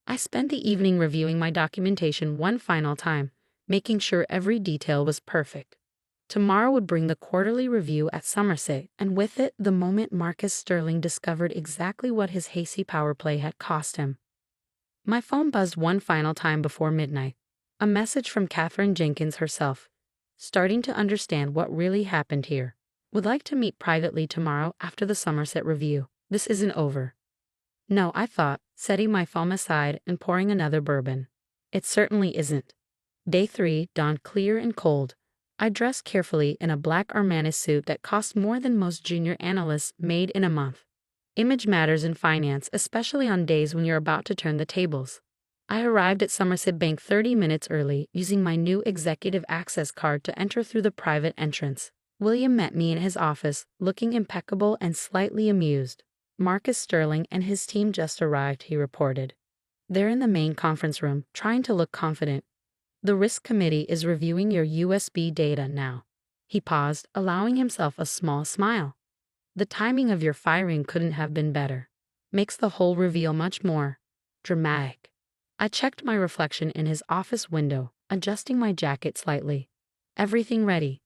I spent the evening reviewing my documentation one final time, making sure every detail was perfect. Tomorrow would bring the quarterly review at Somerset, and with it the moment Marcus Sterling discovered exactly what his hasty power play had cost him. My phone buzzed one final time before midnight. A message from Catherine Jenkins herself. Starting to understand what really happened here. Would like to meet privately tomorrow after the Somerset review. This isn't over. No, I thought, setting my phone aside and pouring another bourbon. It certainly isn't. Day 3 dawned clear and cold. I dressed carefully in a black Armani suit that cost more than most junior analysts made in a month. Image matters in finance, especially on days when you're about to turn the tables. I arrived at Somerset Bank 30 minutes early, using my new executive access card to enter through the private entrance. William met me in his office, looking impeccable and slightly amused. Marcus Sterling and his team just arrived, he reported. They're in the main conference room, trying to look confident. The risk committee is reviewing your USB data now. He paused, allowing himself a small smile. The timing of your firing couldn't have been better. Makes the whole reveal much more dramatic. I checked my reflection in his office window, adjusting my jacket slightly. Everything ready.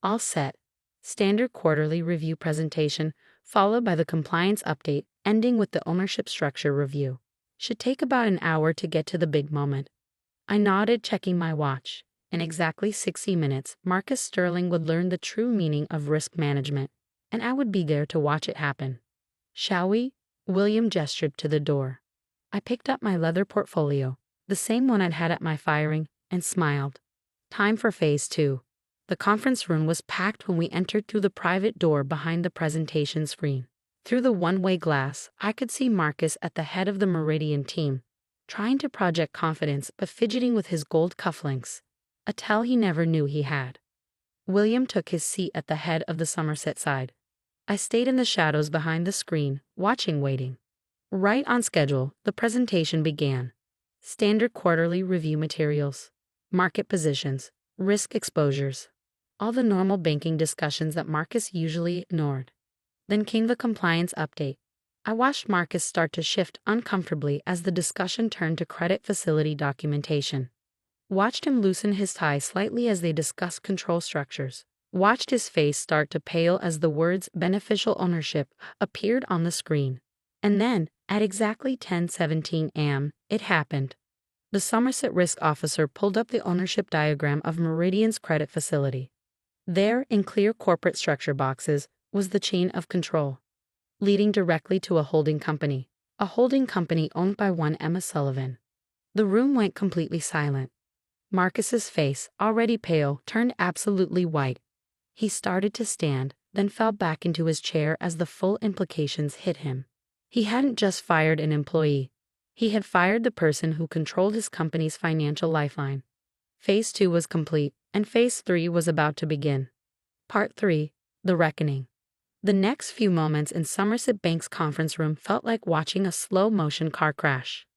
All set. Standard quarterly review presentation, followed by the compliance update, ending with the ownership structure review. Should take about an hour to get to the big moment. I nodded, checking my watch. In exactly 60 minutes, Marcus Sterling would learn the true meaning of risk management, and I would be there to watch it happen. Shall we? William gestured to the door. I picked up my leather portfolio, the same one I'd had at my firing, and smiled. Time for phase 2. The conference room was packed when we entered through the private door behind the presentation screen. Through the one-way glass, I could see Marcus at the head of the Meridian team, trying to project confidence but fidgeting with his gold cufflinks, a tell he never knew he had. William took his seat at the head of the Somerset side. I stayed in the shadows behind the screen, waiting. Right on schedule, the presentation began. Standard quarterly review materials, market positions, risk exposures, all the normal banking discussions that Marcus usually ignored. Then came the compliance update. I watched Marcus start to shift uncomfortably as the discussion turned to credit facility documentation. Watched him loosen his tie slightly as they discussed control structures. Watched his face start to pale as the words beneficial ownership appeared on the screen. And then, at exactly 10:17 a.m., it happened. The Somerset risk officer pulled up the ownership diagram of Meridian's credit facility. There, in clear corporate structure boxes, was the chain of control, leading directly to a holding company owned by one Emma Sullivan. The room went completely silent. Marcus's face, already pale, turned absolutely white. He started to stand, then fell back into his chair as the full implications hit him. He hadn't just fired an employee. He had fired the person who controlled his company's financial lifeline. Phase 2 was complete, and Phase 3 was about to begin. Part 3, The Reckoning. The next few moments in Somerset Bank's conference room felt like watching a slow-motion car crash.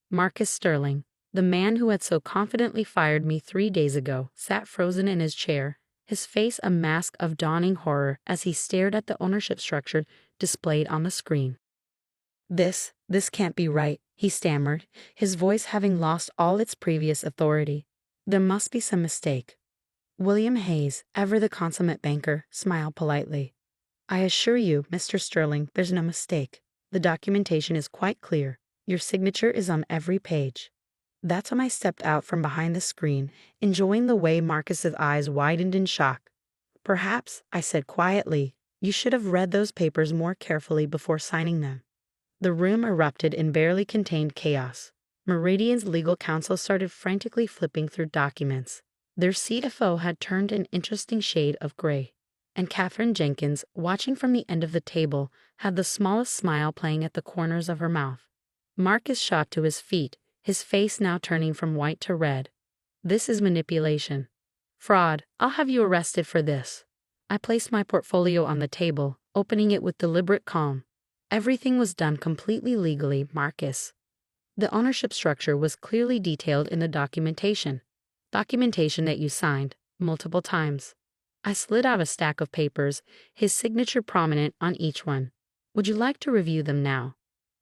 Marcus Sterling, the man who had so confidently fired me 3 days ago, sat frozen in his chair, his face a mask of dawning horror as he stared at the ownership structure displayed on the screen. This "This can't be right," he stammered, his voice having lost all its previous authority. "There must be some mistake." William Hayes, ever the consummate banker, smiled politely. "I assure you, Mr. Sterling, there's no mistake. The documentation is quite clear. Your signature is on every page." That's when I stepped out from behind the screen, enjoying the way Marcus's eyes widened in shock. "Perhaps," I said quietly, "you should have read those papers more carefully before signing them." The room erupted in barely contained chaos. Meridian's legal counsel started frantically flipping through documents. Their CFO had turned an interesting shade of gray. And Katherine Jenkins, watching from the end of the table, had the smallest smile playing at the corners of her mouth. Marcus shot to his feet, his face now turning from white to red. "This is manipulation. Fraud. I'll have you arrested for this." I placed my portfolio on the table, opening it with deliberate calm. "Everything was done completely legally, Marcus. The ownership structure was clearly detailed in the documentation. Documentation that you signed, multiple times." I slid out a stack of papers, his signature prominent on each one. "Would you like to review them now?"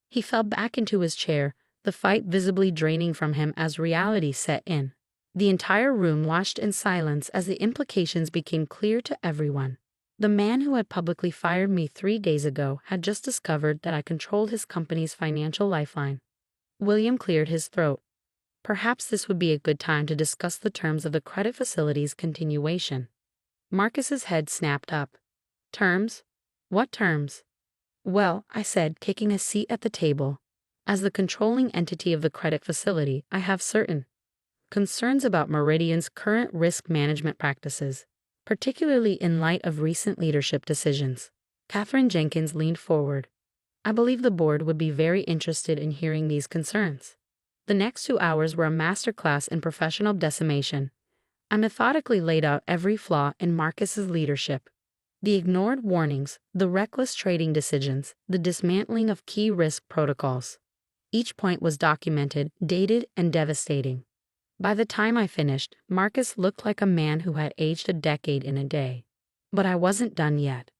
He fell back into his chair, the fight visibly draining from him as reality set in. The entire room watched in silence as the implications became clear to everyone. The man who had publicly fired me 3 days ago had just discovered that I controlled his company's financial lifeline. William cleared his throat. "Perhaps this would be a good time to discuss the terms of the credit facility's continuation." Marcus's head snapped up. "Terms? What terms?" "Well," I said, taking a seat at the table, "as the controlling entity of the credit facility, I have certain concerns about Meridian's current risk management practices, particularly in light of recent leadership decisions." Katherine Jenkins leaned forward. "I believe the board would be very interested in hearing these concerns." The next 2 hours were a masterclass in professional decimation. I methodically laid out every flaw in Marcus's leadership. The ignored warnings, the reckless trading decisions, the dismantling of key risk protocols. Each point was documented, dated, and devastating. By the time I finished, Marcus looked like a man who had aged a decade in a day. But I wasn't done yet.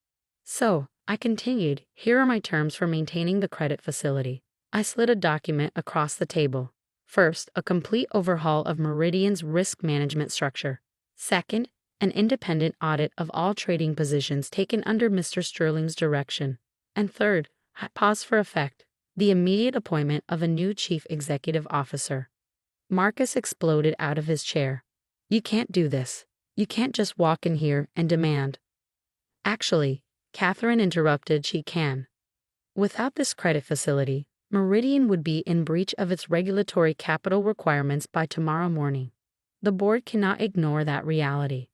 "So," I continued, "here are my terms for maintaining the credit facility." I slid a document across the table. First, a complete overhaul of Meridian's risk management structure. Second, an independent audit of all trading positions taken under Mr. Sterling's direction. And third, pause for effect, the immediate appointment of a new chief executive officer. Marcus exploded out of his chair. "You can't do this. You can't just walk in here and demand." "Actually," Katherine interrupted, "she can. Without this credit facility, Meridian would be in breach of its regulatory capital requirements by tomorrow morning. The board cannot ignore that reality."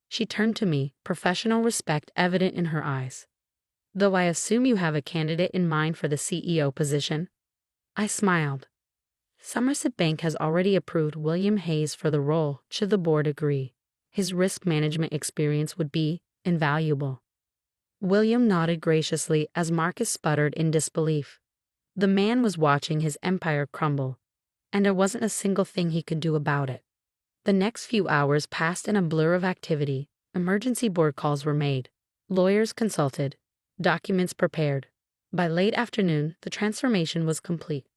She turned to me, professional respect evident in her eyes. "Though I assume you have a candidate in mind for the CEO position?" I smiled. "Somerset Bank has already approved William Hayes for the role, should the board agree. His risk management experience would be invaluable." William nodded graciously as Marcus sputtered in disbelief. The man was watching his empire crumble, and there wasn't a single thing he could do about it. The next few hours passed in a blur of activity. Emergency board calls were made, lawyers consulted, documents prepared. By late afternoon, the transformation was complete.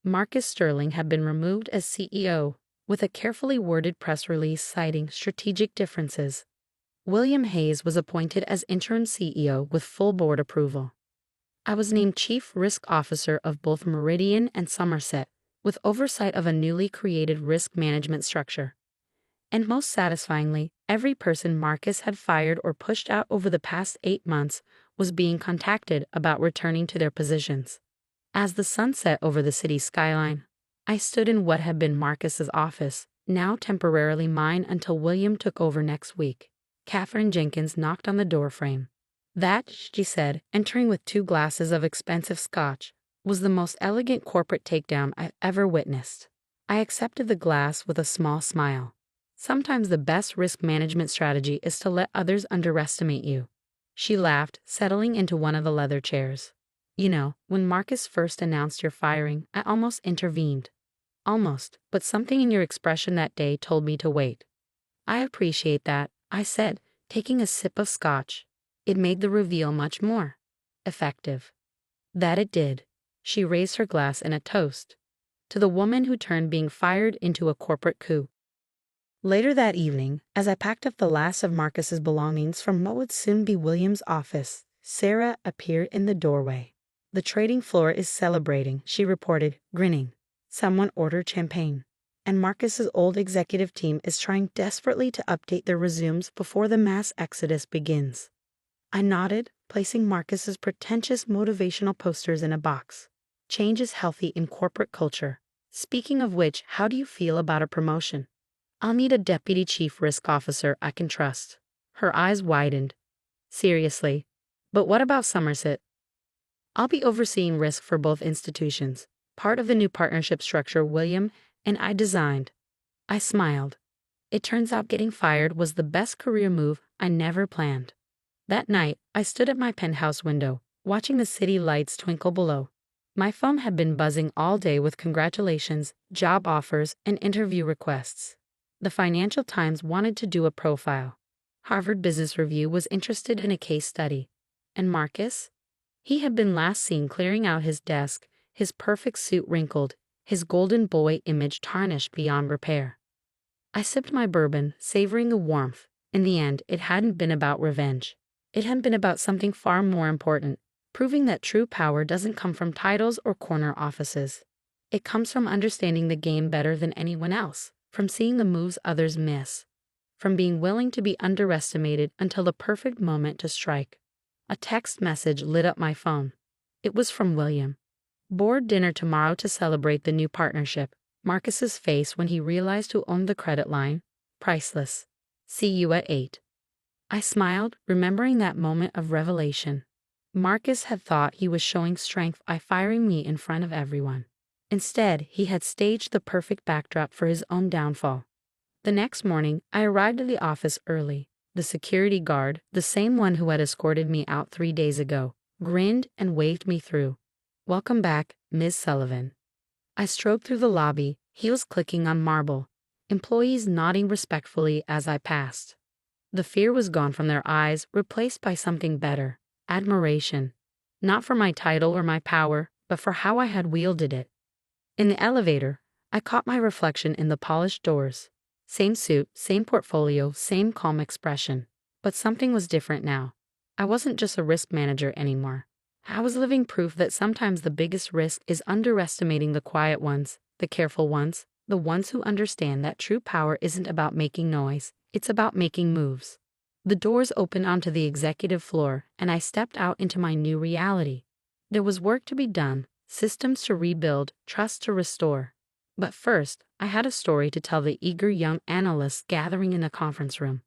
Marcus Sterling had been removed as CEO, with a carefully worded press release citing strategic differences. William Hayes was appointed as interim CEO with full board approval. I was named Chief Risk Officer of both Meridian and Somerset, with oversight of a newly created risk management structure. And most satisfyingly, every person Marcus had fired or pushed out over the past 8 months was being contacted about returning to their positions. As the sun set over the city skyline, I stood in what had been Marcus's office, now temporarily mine until William took over next week. Katherine Jenkins knocked on the doorframe. "That," she said, entering with 2 glasses of expensive scotch, "was the most elegant corporate takedown I've ever witnessed." I accepted the glass with a small smile. Sometimes the best risk management strategy is to let others underestimate you. She laughed, settling into one of the leather chairs. "You know, when Marcus first announced your firing, I almost intervened. Almost, but something in your expression that day told me to wait." "I appreciate that," I said, taking a sip of scotch. "It made the reveal much more effective." "That it did." She raised her glass in a toast to the woman who turned being fired into a corporate coup. Later that evening, as I packed up the last of Marcus's belongings from what would soon be William's office, Sarah appeared in the doorway. "The trading floor is celebrating," she reported, grinning. "Someone ordered champagne. And Marcus's old executive team is trying desperately to update their resumes before the mass exodus begins." I nodded, placing Marcus's pretentious motivational posters in a box. Change is healthy in corporate culture. Speaking of which, how do you feel about a promotion? I'll need a deputy chief risk officer I can trust. Her eyes widened. Seriously? But what about Somerset? I'll be overseeing risk for both institutions, part of the new partnership structure William and I designed. I smiled. It turns out getting fired was the best career move I never planned. That night, I stood at my penthouse window, watching the city lights twinkle below. My phone had been buzzing all day with congratulations, job offers, and interview requests. The Financial Times wanted to do a profile. Harvard Business Review was interested in a case study. And Marcus? He had been last seen clearing out his desk, his perfect suit wrinkled, his golden boy image tarnished beyond repair. I sipped my bourbon, savoring the warmth. In the end, it hadn't been about revenge. It had been about something far more important, proving that true power doesn't come from titles or corner offices. It comes from understanding the game better than anyone else, from seeing the moves others miss, from being willing to be underestimated until the perfect moment to strike. A text message lit up my phone. It was from William. "Board dinner tomorrow to celebrate the new partnership." Marcus's face when he realized who owned the credit line? Priceless. "See you at 8. I smiled, remembering that moment of revelation. Marcus had thought he was showing strength by firing me in front of everyone. Instead, he had staged the perfect backdrop for his own downfall. The next morning, I arrived at the office early. The security guard, the same one who had escorted me out 3 days ago, grinned and waved me through. "Welcome back, Ms. Sullivan." I strode through the lobby, heels clicking on marble, employees nodding respectfully as I passed. The fear was gone from their eyes, replaced by something better, admiration. Not for my title or my power, but for how I had wielded it. In the elevator, I caught my reflection in the polished doors. Same suit, same portfolio, same calm expression. But something was different now. I wasn't just a risk manager anymore. I was living proof that sometimes the biggest risk is underestimating the quiet ones, the careful ones, the ones who understand that true power isn't about making noise, it's about making moves. The doors opened onto the executive floor, and I stepped out into my new reality. There was work to be done, systems to rebuild, trust to restore. But first, I had a story to tell the eager young analysts gathering in the conference room.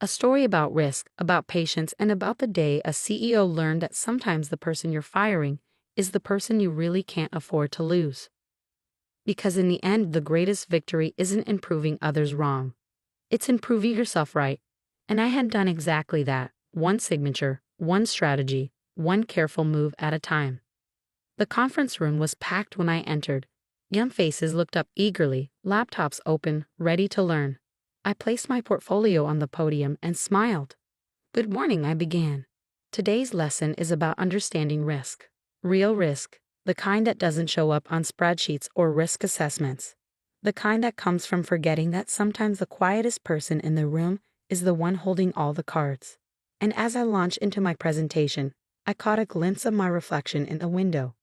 A story about risk, about patience, and about the day a CEO learned that sometimes the person you're firing is the person you really can't afford to lose. Because in the end, the greatest victory isn't in proving others wrong. It's in proving yourself right. And I had done exactly that, one signature, one strategy, one careful move at a time. The conference room was packed when I entered. Young faces looked up eagerly, laptops open, ready to learn. I placed my portfolio on the podium and smiled. "Good morning," I began. "Today's lesson is about understanding risk. Real risk, the kind that doesn't show up on spreadsheets or risk assessments. The kind that comes from forgetting that sometimes the quietest person in the room is the one holding all the cards." And as I launched into my presentation, I caught a glimpse of my reflection in the window.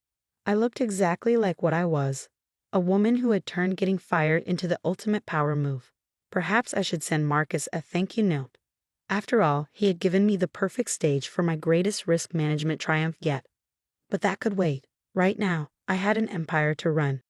I looked exactly like what I was. A woman who had turned getting fired into the ultimate power move. Perhaps I should send Marcus a thank you note. After all, he had given me the perfect stage for my greatest risk management triumph yet. But that could wait. Right now, I had an empire to run.